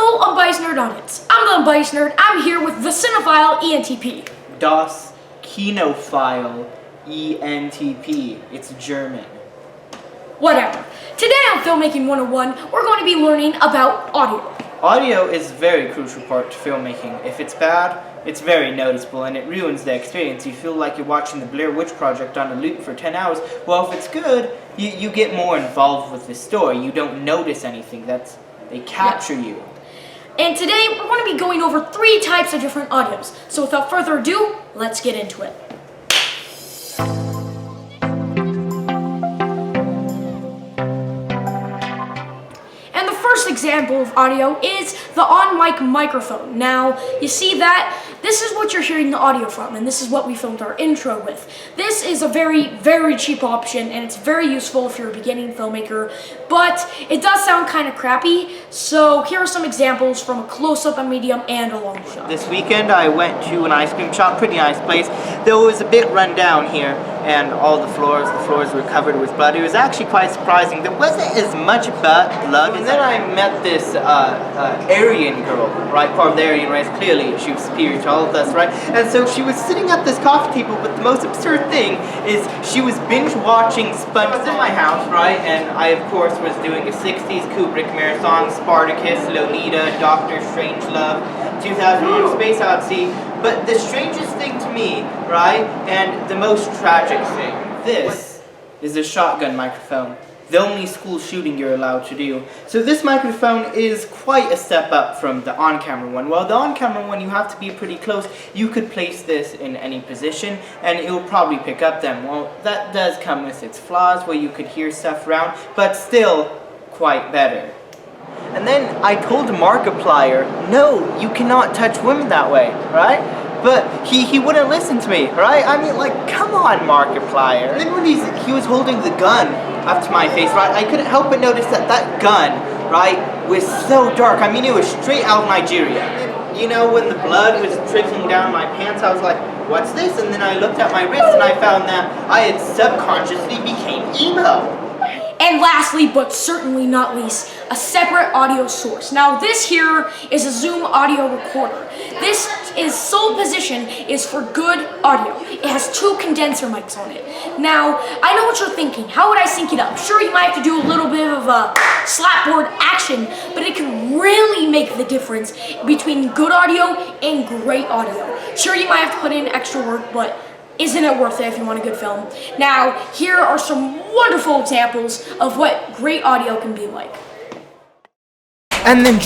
Hello, Unbiased Nerd audience. I'm the Unbiased Nerd. I'm here with the Kinophile, ENTP. Das Kinophile, ENTP. It's German. Whatever. Today on Filmmaking 101, we're going to be learning about audio. Audio is a very crucial part to filmmaking. If it's bad, it's very noticeable and it ruins the experience. You feel like you're watching the Blair Witch Project on a loop for 10 hours. Well, if it's good, you get more involved with the story. You don't notice anything. They capture you. And today, we're going to be going over 3 types of different audios. So without further ado, let's get into it. And the first example of audio is the on-mic microphone. Now, you see that? This is what you're hearing the audio from, and this is what we filmed our intro with. This is a very, very cheap option, and it's very useful if you're a beginning filmmaker, but it does sound kind of crappy, so here are some examples from a close-up, a medium, and a long shot. This weekend I went to an ice cream shop, pretty nice place. There was a bit run down here, and all the floors were covered with blood. It was actually quite surprising. There wasn't as much blood. And then I met this Aryan girl, right? Part of the Aryan race. Clearly, she was superior to all of us, right? And so she was sitting at this coffee table, but the most absurd thing is she was binge watching SpongeBob in my house, right? And I, of course, was doing a 60s Kubrick marathon, Spartacus, Lolita, Doctor Strangelove, 2001: Space Odyssey. But the strangest thing to me, right, and the most tragic thing, this is a shotgun microphone. The only school shooting you're allowed to do. So this microphone is quite a step up from the on-camera one. Well, the on-camera one, you have to be pretty close. You could place this in any position, and it will probably pick up them. Well, that does come with its flaws, where you could hear stuff around, but still quite better. And then I told Markiplier, no, you cannot touch women that way, right? But he wouldn't listen to me, right? I mean, like, come on, Markiplier. And then when he was holding the gun up to my face, right, I couldn't help but notice that gun, right, was so dark. I mean, it was straight out of Nigeria. You know, when the blood was trickling down my pants, I was like, what's this? And then I looked at my wrist and I found that I had subconsciously became emo. And lastly, but certainly not least, a separate audio source. Now this here is a Zoom audio recorder. This sole position is for good audio. It has 2 condenser mics on it. Now, I know what you're thinking. How would I sync it up? Sure, you might have to do a little bit of a slapboard action, but it can really make the difference between good audio and great audio. Sure, you might have to put in extra work, but isn't it worth it if you want a good film? Now, here are some wonderful examples of what great audio can be like. And then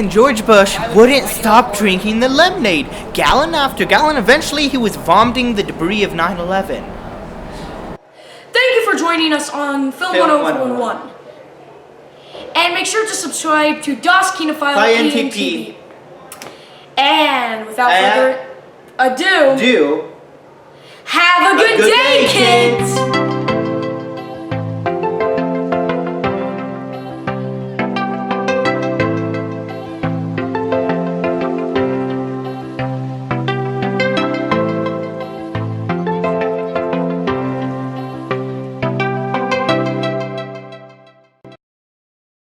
George Bush wouldn't stop drinking the lemonade. Gallon after gallon, eventually he was vomiting the debris of 9/11. Thank you for joining us on Film 101. And make sure to subscribe to Das Kinophile ENTP. And without further ado, have a good day, kids!